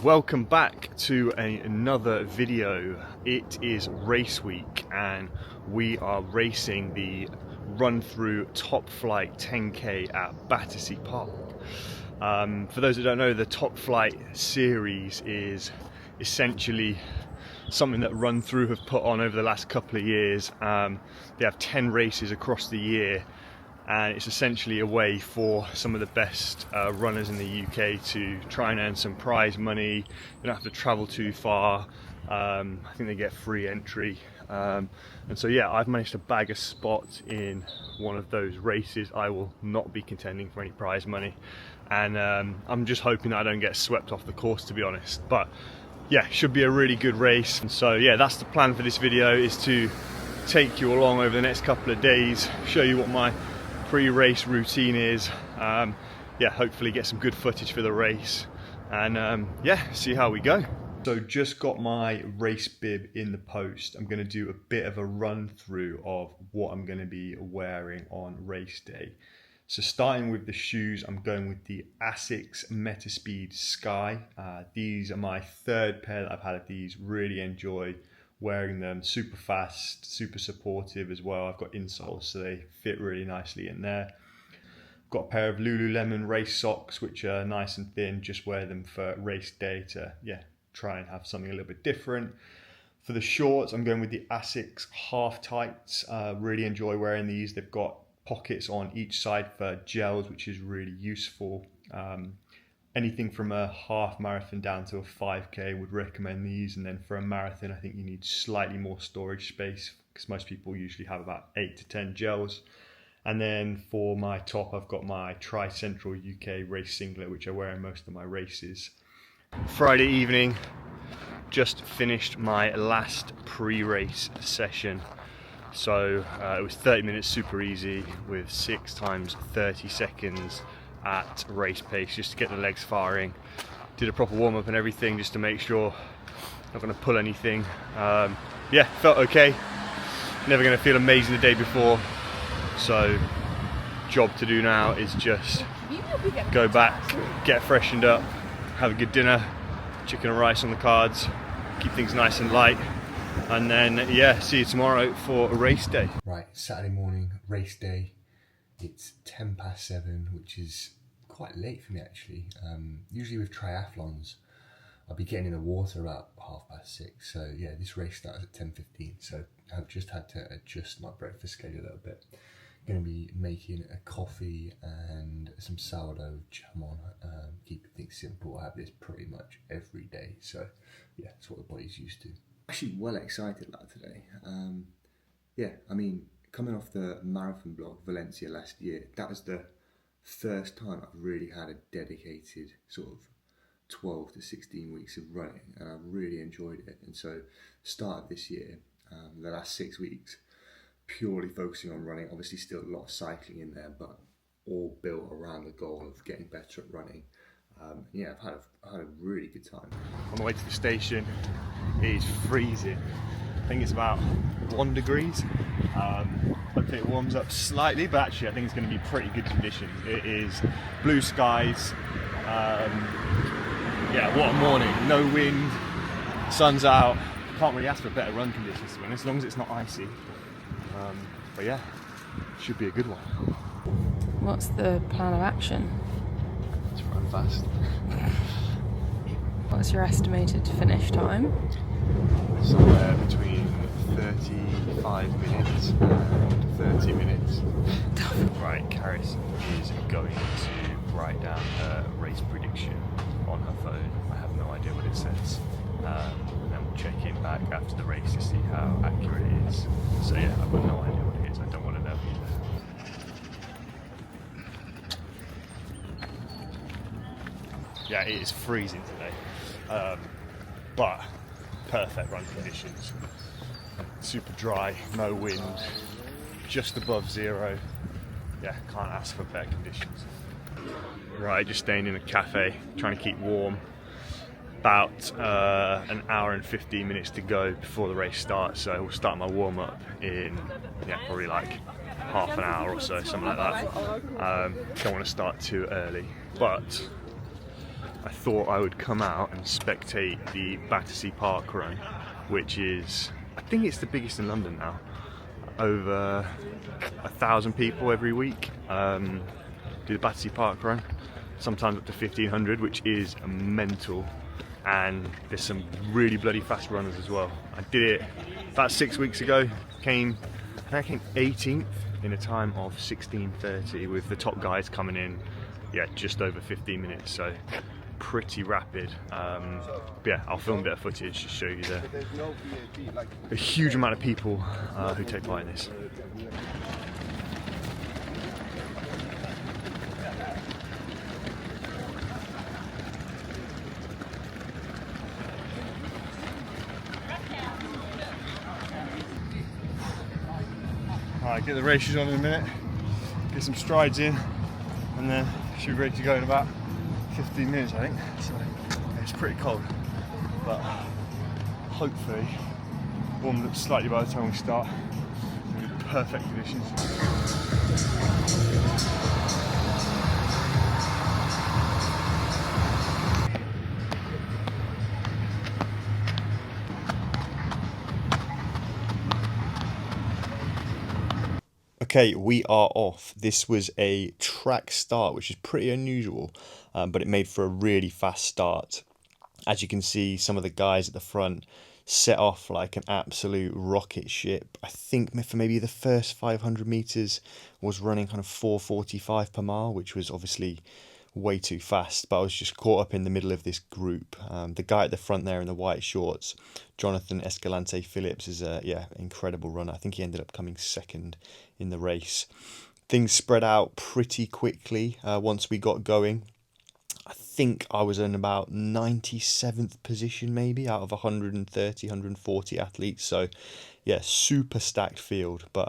Welcome back to another video. It is race week and we are racing the run through top flight 10k at Battersea Park. For those that don't know, the top flight series is essentially something that Run Through have put on over the last couple of years. They have 10 races across the year, and it's essentially a way for some of the best runners in the UK to try and earn some prize money. You don't have to travel too far. I think they get free entry, and so yeah, I've managed to bag a spot in one of those races. I will not be contending for any prize money, and I'm just hoping that I don't get swept off the course, to be honest. But yeah, should be a really good race. And so yeah, that's the plan for this video, is to take you along over the next couple of days, show you what my pre-race routine is, yeah, hopefully get some good footage for the race, and yeah, see how we go. So just got my race bib in the post. I'm going to do a bit of a run through of what I'm going to be wearing on race day. So starting with the shoes, I'm going with the Asics Metaspeed Sky. These are my third pair that I've had of these. Really enjoy wearing them. Super fast, super supportive as well. I've got insoles, so they fit really nicely in there. Got a pair of Lululemon race socks, which are nice and thin. Just wear them for race day to, yeah, try and have something a little bit different. For the shorts, I'm going with the Asics half tights. Really enjoy wearing these. They've got pockets on each side for gels, which is really useful. Anything from a half marathon down to a 5k would recommend these, and then for a marathon I think you need slightly more storage space, because most people usually have about 8 to 10 gels. And then for my top, I've got my Tri-Central UK race singlet, which I wear in most of my races. Friday evening, just finished my last pre-race session. So it was 30 minutes, super easy, with 6 times 30 seconds at race pace, just to get the legs firing. Did a proper warm-up and everything, just to make sure I'm not going to pull anything. Yeah, felt okay. Never going to feel amazing the day before, so job to do now is just go back, get freshened up, have a good dinner, chicken and rice on the cards, keep things nice and light, and then yeah, see you tomorrow for a race day. Right, Saturday morning, race day. It's 7:10, which is quite late for me actually. Usually with triathlons, I'll be getting in the water about 6:30. So yeah, this race starts at 10:15. So I've just had to adjust my breakfast schedule a little bit. Going to be making a coffee and some sourdough with jam on. Keeping things simple. I have this pretty much every day. So yeah, it's what the body's used to. Actually, well excited about today. Yeah, I mean, coming off the marathon blog Valencia last year, that was the first time I've really had a dedicated sort of 12 to 16 weeks of running, and I really enjoyed it. And so start of this year, the last 6 weeks, purely focusing on running. Obviously still a lot of cycling in there, but all built around the goal of getting better at running. Yeah, I've had a really good time. On the way to the station, it is freezing. I think it's about 1 degree. Hopefully it warms up slightly, but actually I think it's going to be pretty good conditions. It is blue skies. Yeah, what a morning. No wind, sun's out. Can't really ask for better run conditions, to be honest, as long as it's not icy. But yeah, should be a good one. What's the plan of action? Let's run fast. What's your estimated finish time? Somewhere between 35 minutes and 30 minutes. Right, Karis is going to write down her race prediction on her phone. I have no idea what it says. And then we'll check in back after the race to see how accurate it is. So yeah, I've got no idea what it is. I don't want to know either. Yeah, it is freezing today, but perfect run conditions. Super dry, no wind, just above 0. Yeah, can't ask for better conditions. Right, just staying in a cafe, trying to keep warm. About an hour and 15 minutes to go before the race starts, so we'll start my warm-up in probably like half an hour or so, something like that. Don't want to start too early, but I thought I would come out and spectate the Battersea Park Run, which is, I think it's the biggest in London now. Over 1,000 people every week do the Battersea Park Run, sometimes up to 1,500, which is mental. And there's some really bloody fast runners as well. I did it about 6 weeks ago, I came 18th in a time of 16:30 with the top guys coming in, yeah, just over 15 minutes, so pretty rapid. But yeah, I'll film a bit of footage to show you the huge amount of people who take part in this. Alright, get the races on in a minute, get some strides in, and then should be ready to go in about 15 minutes, I think. So it's pretty cold, but hopefully warmed up slightly by the time we start. It'll be perfect conditions. Okay, we are off. This was a track start, which is pretty unusual, but it made for a really fast start. As you can see, some of the guys at the front set off like an absolute rocket ship. I think for maybe the first 500 meters was running kind of 4:45 per mile, which was obviously way too fast, but I was just caught up in the middle of this group. The guy at the front there in the white shorts, Jonathan Escalante Phillips, is a incredible runner. I think he ended up coming second in the race. Things spread out pretty quickly once we got going. I think I was in about 97th position maybe out of 130, 140 athletes. So yeah, super stacked field, but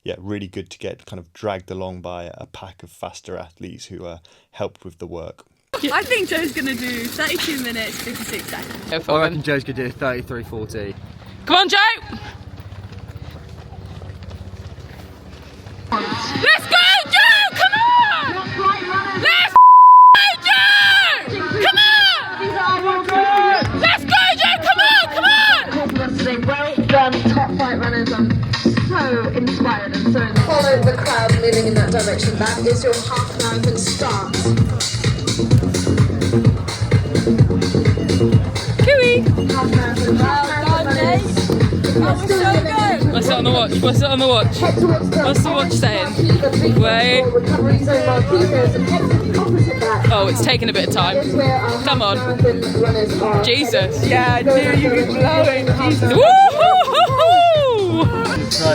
yeah, really good to get kind of dragged along by a pack of faster athletes who helped with the work. I think Joe's going to do 32 minutes, 56 seconds. I reckon Joe's going to do 33:40. Come on, Joe! Let's go, Joe! Come on! Let's go, Joe! Come on! Let's go, Joe! Come on! Come on! Well done, top flight runners. I'm so inspired and so follow the crowd moving in that direction. That is your half marathon start. Cooey! Half marathon. That was so good! What's it on the watch? What's it on the watch? What's the watch saying? Wait. Oh, it's taking a bit of time. Come on. Jesus. Yeah, dude, you be blowing. Jesus. Woo-hoo-hoo-hoo!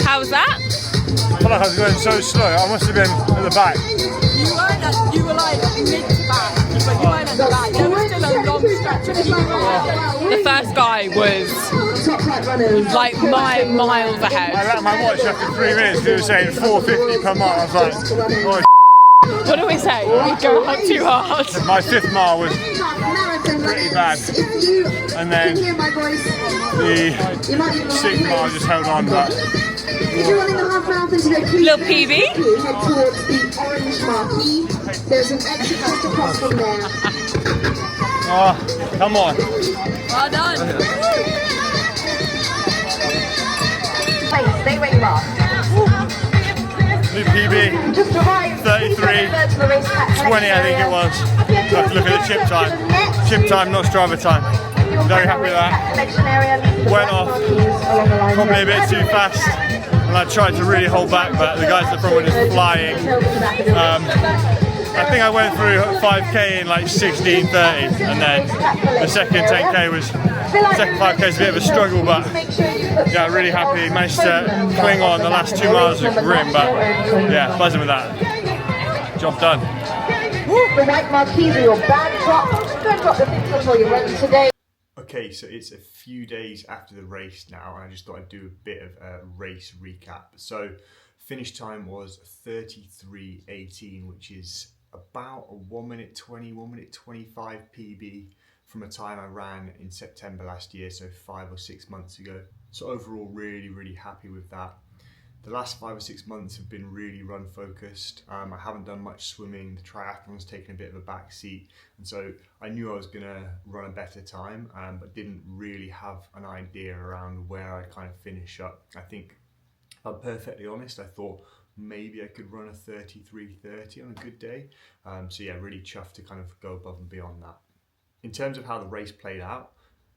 How was that? I felt like I was going so slow, I must have been at the back. You were like mid to back, but you weren't at the back. There was still a long stretch of people. The first guy was like miles ahead. I ran my watch after 3 minutes because it was saying 4:50 per mile. I was like, oh What do we say? We go up too hard. my 5th mile was pretty bad. And then the 6th mile just held on, but If you're running the half marathon today, please Little PB. head towards the orange marquee. There's an exit just across from there. oh, come on. Well done. Please, stay where you are. New PB, Just arrived. 33, 20 I think it was. I have to look at the chip time. Chip time, not Strava time. Very happy with that. Went off, probably a bit too fast. And I tried to really hold back, but the guys at the front were just flying. I think I went through 5k in like 16:30, and then the second 10k was, second 5k is a bit of a struggle, but yeah, really happy. Managed to cling on. The last 2 miles were grim, but yeah, buzzing with that. Job done. The white marquees are your bag drop. Don't drop the things before you run today. Okay, so it's a few days after the race now, and I just thought I'd do a bit of a race recap. So finish time was 33:18, which is about a 1 minute 20, 1 minute 25 PB from a time I ran in September last year, so 5 or 6 months ago. So overall, really happy with that. The last 5 or 6 months have been really run focused. I haven't done much swimming. The triathlon's taken a bit of a back seat, and so I knew I was going to run a better time, but didn't really have an idea around where I'd kind of finish up. I think, if I'm perfectly honest, I thought maybe I could run a 33:30 on a good day. So yeah, really chuffed to kind of go above and beyond that. In terms of how the race played out,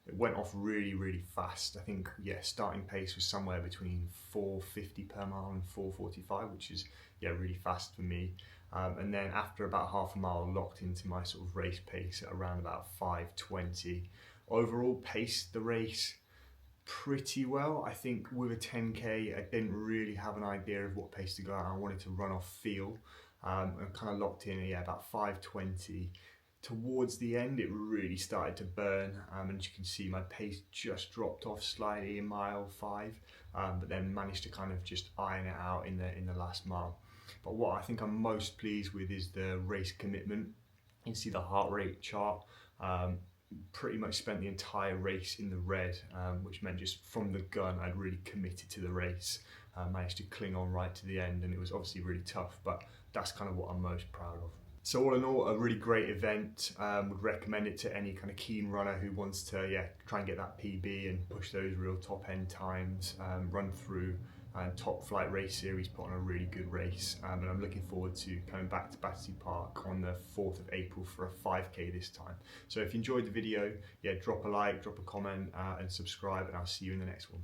it went off really fast. I think, yeah, starting pace was somewhere between 4:50 per mile and 4:45, which is, yeah, really fast for me. And then after about half a mile, locked into my sort of race pace at around about 5:20. Overall, paced the race pretty well. I think with a 10K, I didn't really have an idea of what pace to go at. I wanted to run off feel, and kind of locked in, yeah, about 5:20. Towards the end, it really started to burn, and you can see my pace just dropped off slightly in mile 5, but then managed to kind of just iron it out in the last mile. But what I think I'm most pleased with is the race commitment. You can see the heart rate chart. Pretty much spent the entire race in the red, which meant just from the gun I'd really committed to the race. Managed to cling on right to the end, and it was obviously really tough, but that's kind of what I'm most proud of. So all in all, a really great event. Would recommend it to any kind of keen runner who wants to, yeah, try and get that PB and push those real top end times. Run through Top Flight Race Series, put on a really good race, and I'm looking forward to coming back to Battersea Park on the 4th of April for a 5K this time. So if you enjoyed the video, yeah, drop a like, drop a comment, and subscribe, and I'll see you in the next one.